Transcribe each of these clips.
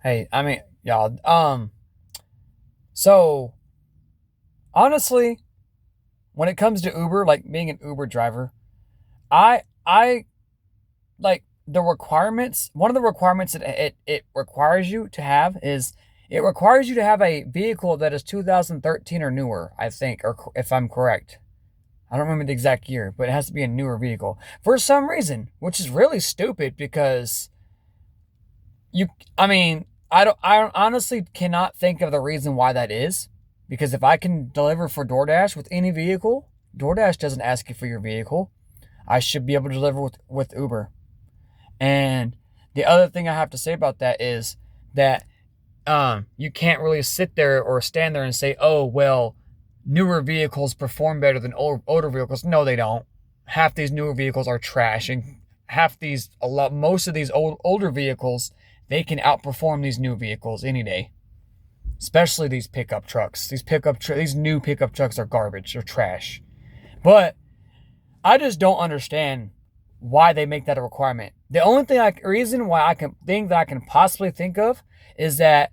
Hey, I mean, y'all. So honestly, when it comes to Uber, like being an Uber driver, I like the requirements. One of the requirements that it requires you to have is it requires you to have a vehicle that is 2013 or newer. I think, or if I'm correct, I don't remember the exact year, but it has to be a newer vehicle for some reason, which is really stupid because you, I mean, I honestly cannot think of the reason why that is. Because if I can deliver for DoorDash with any vehicle, DoorDash doesn't ask you for your vehicle. I should be able to deliver with Uber. And the other thing I have to say about that is that you can't really sit there or stand there and say, oh, well, newer vehicles perform better than older vehicles. No, they don't. Half these newer vehicles are trash, and most of these older vehicles, they can outperform these new vehicles any day. Especially these pickup trucks. These new pickup trucks are garbage. They're trash. But I just don't understand why they make that a requirement. The only reason why I can think that I can possibly think of is that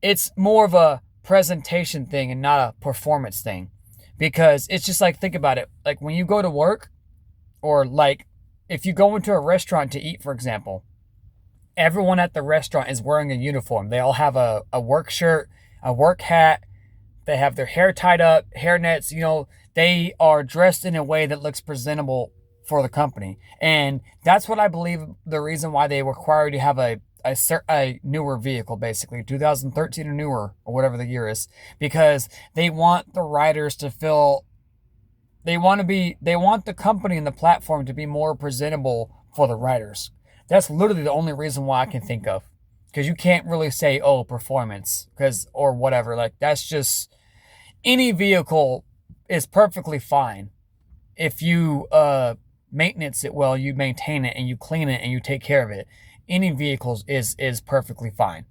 it's more of a presentation thing and not a performance thing. Because it's just like, think about it. Like when you go to work, or like if you go into a restaurant to eat, for example, everyone at the restaurant is wearing a uniform. They all have a work shirt, a work hat. They have their hair tied up, hair nets. They are dressed in a way that looks presentable for the company. And that's what I believe the reason why they require you to have a newer vehicle, basically 2013 or newer, or whatever the year is, because they want the riders to feel they want the company and the platform to be more presentable for the riders. That's literally the only reason why I can think of. Because you can't really say, oh, performance, or whatever. Like, that's just any vehicle is perfectly fine if you maintenance it well, you maintain it and you clean it and you take care of it. Any vehicles is perfectly fine.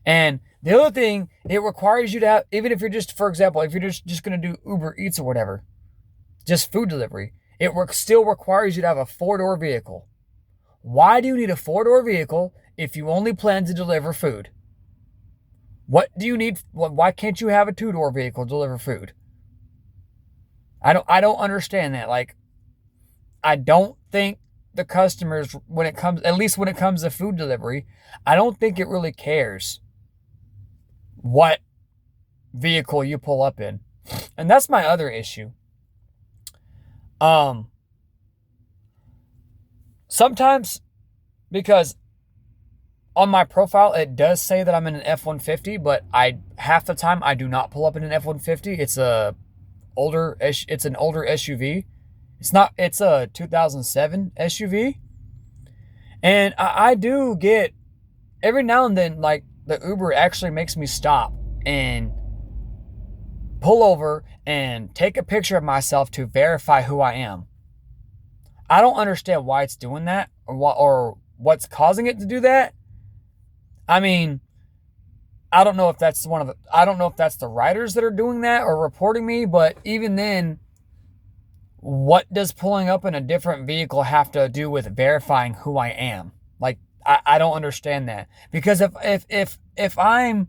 And the other thing, it requires you to have, even if you're just, for example, if you're just going to do Uber Eats or whatever, just food delivery, still requires you to have a four-door vehicle. Why do you need a four-door vehicle if you only plan to deliver food? What do you need? Why can't you have a two-door vehicle to deliver food? I don't understand that. Like, I don't think the customers, at least when it comes to food delivery, I don't think it really cares what vehicle you pull up in. And that's my other issue. Um, Sometimes, because on my profile it does say that I'm in an F-150, but I half the time I do not pull up in an F-150. It's an older SUV. It's a 2007 SUV. And I do get every now and then, like, the Uber actually makes me stop and pull over and take a picture of myself to verify who I am. I don't understand why it's doing that, or what's causing it to do that. I mean, I don't know if I don't know if that's the riders that are doing that or reporting me, but even then, what does pulling up in a different vehicle have to do with verifying who I am? Like, I don't understand that. Because if I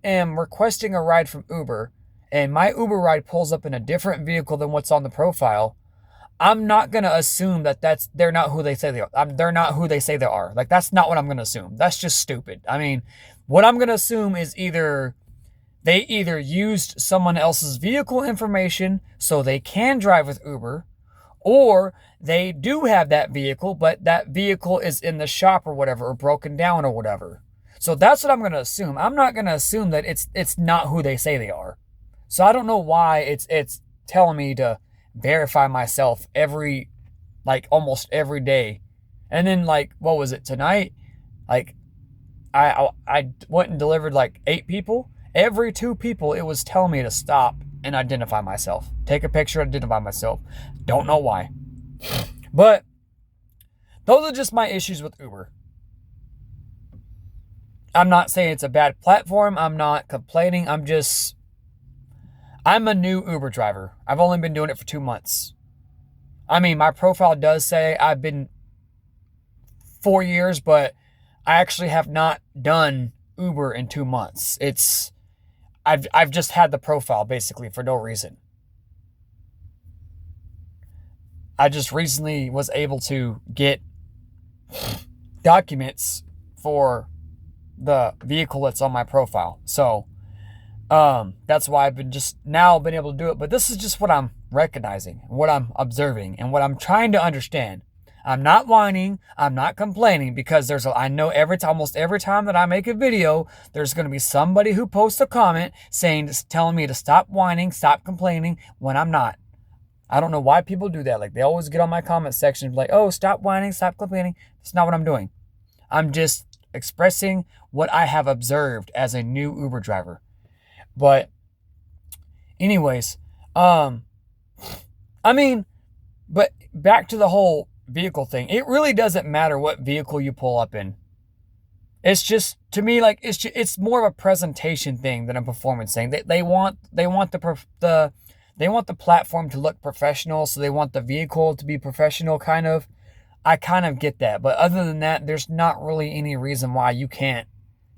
am requesting a ride from Uber and my Uber ride pulls up in a different vehicle than what's on the profile, I'm not gonna assume that they're not who they say they are. They're not who they say they are. Like, that's not what I'm gonna assume. That's just stupid. I mean, what I'm gonna assume is they either used someone else's vehicle information so they can drive with Uber, or they do have that vehicle, but that vehicle is in the shop or whatever, or broken down or whatever. So that's what I'm gonna assume. I'm not gonna assume that it's not who they say they are. So I don't know why it's telling me to verify myself almost every day. And then, like, what was it tonight? Like, I went and delivered like 8 people. Every 2 people, it was telling me to stop and identify myself. Take a picture, identify myself. Don't know why. But those are just my issues with Uber. I'm not saying it's a bad platform. I'm not complaining. I'm a new Uber driver. I've only been doing it for 2 months. I mean, my profile does say I've been 4 years, but I actually have not done Uber in 2 months. I've just had the profile basically for no reason. I just recently was able to get documents for the vehicle that's on my profile. So that's why I've been just now been able to do it. But this is just what I'm recognizing, what I'm observing, and what I'm trying to understand. I'm not whining. I'm not complaining, because I know almost every time that I make a video, there's going to be somebody who posts a comment telling me to stop whining, stop complaining, when I'm not. I don't know why people do that. Like, they always get on my comment section like, oh, stop whining, stop complaining. That's not what I'm doing. I'm just expressing what I have observed as a new Uber driver. But anyways, but back to the whole vehicle thing. It really doesn't matter what vehicle you pull up in. It's just, to me, like, it's more of a presentation thing than a performance thing. They want the platform to look professional, so they want the vehicle to be professional, kind of. I kind of get that, but other than that, there's not really any reason why you can't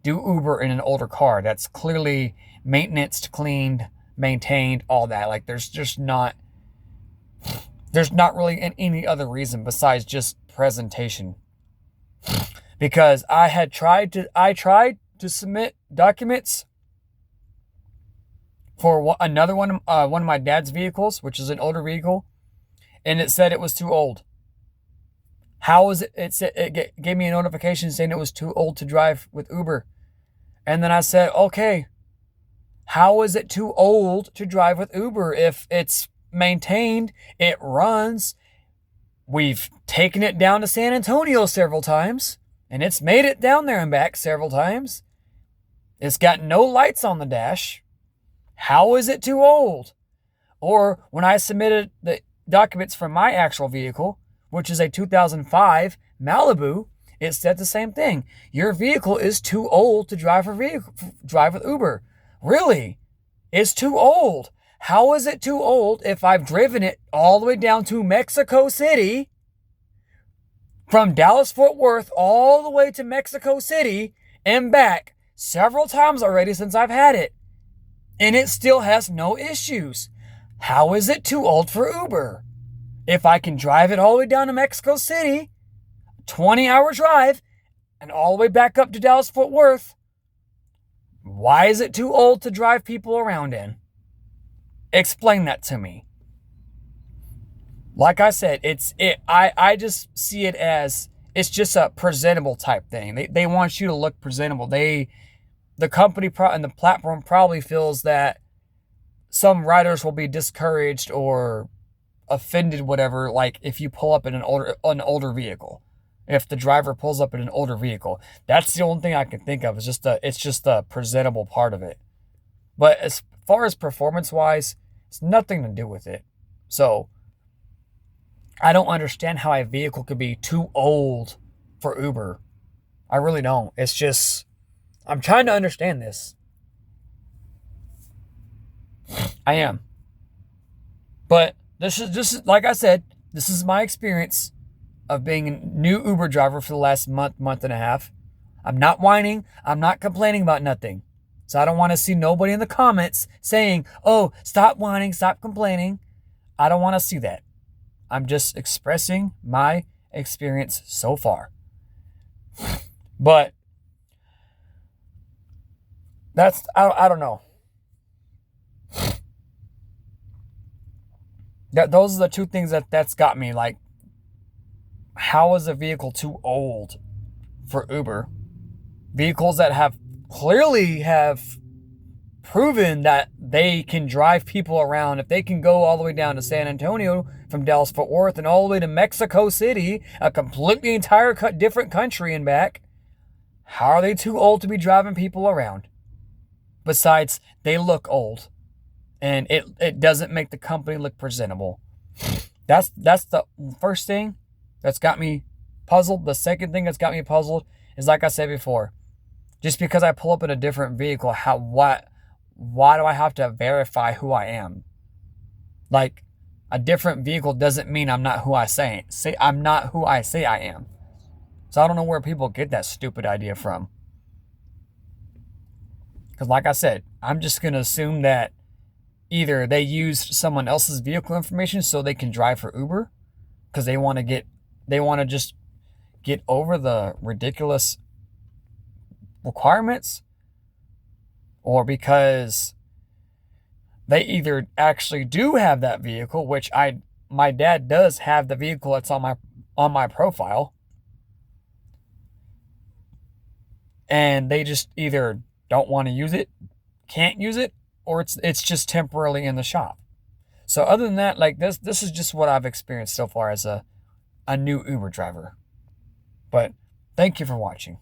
do Uber in an older car that's clearly maintenance, cleaned, maintained, all that. Like, there's not really any other reason besides just presentation. Because I tried to submit documents for another one of my dad's vehicles, which is an older vehicle, and it said it was too old. How was it? It gave me a notification saying it was too old to drive with Uber. And then I said, okay, how is it too old to drive with Uber? If it's maintained, it runs. We've taken it down to San Antonio several times, and it's made it down there and back several times. It's got no lights on the dash. How is it too old? Or when I submitted the documents for my actual vehicle, which is a 2005 Malibu, it said the same thing. Your vehicle is too old to drive with Uber. Really? It's too old. How is it too old if I've driven it all the way down to Mexico City, from Dallas-Fort Worth all the way to Mexico City and back several times already since I've had it, and it still has no issues? How is it too old for Uber? If I can drive it all the way down to Mexico City, 20-hour drive, and all the way back up to Dallas-Fort Worth, why is it too old to drive people around in? Explain that to me. Like I said, I just see it as, it's just a presentable type thing. They want you to look presentable. The company and the platform probably feels that some riders will be discouraged or offended, whatever, like if you pull up in an older vehicle. If the driver pulls up in an older vehicle, that's the only thing I can think of. It's just the presentable part of it. But as far as performance-wise, it's nothing to do with it. So I don't understand how a vehicle could be too old for Uber. I really don't. It's just, I'm trying to understand this. I am. But this is like I said, this is my experience of being a new Uber driver for the last month and a half. I'm not whining. I'm not complaining about nothing. So I don't want to see nobody in the comments saying, oh, stop whining, stop complaining. I don't want to see that. I'm just expressing my experience so far. But I don't know. Those are the two things that's got me. Like, how is a vehicle too old for Uber? Vehicles that have clearly proven that they can drive people around. If they can go all the way down to San Antonio from Dallas-Fort Worth and all the way to Mexico City, a completely different country and back, how are they too old to be driving people around? Besides, they look old, and it doesn't make the company look presentable. That's the first thing that's got me puzzled. The second thing that's got me puzzled is, like I said before, just because I pull up in a different vehicle, why do I have to verify who I am? Like, a different vehicle doesn't mean I'm not who I say I'm not who I say I am. So I don't know where people get that stupid idea from. Because, like I said, I'm just going to assume that either they used someone else's vehicle information so they can drive for Uber because they want to just get over the ridiculous requirements, or because they either actually do have that vehicle, which my dad does have the vehicle that's on my profile, and they just either don't want to use it, can't use it, or it's just temporarily in the shop. So other than that, like this is just what I've experienced so far as a new Uber driver. But thank you for watching.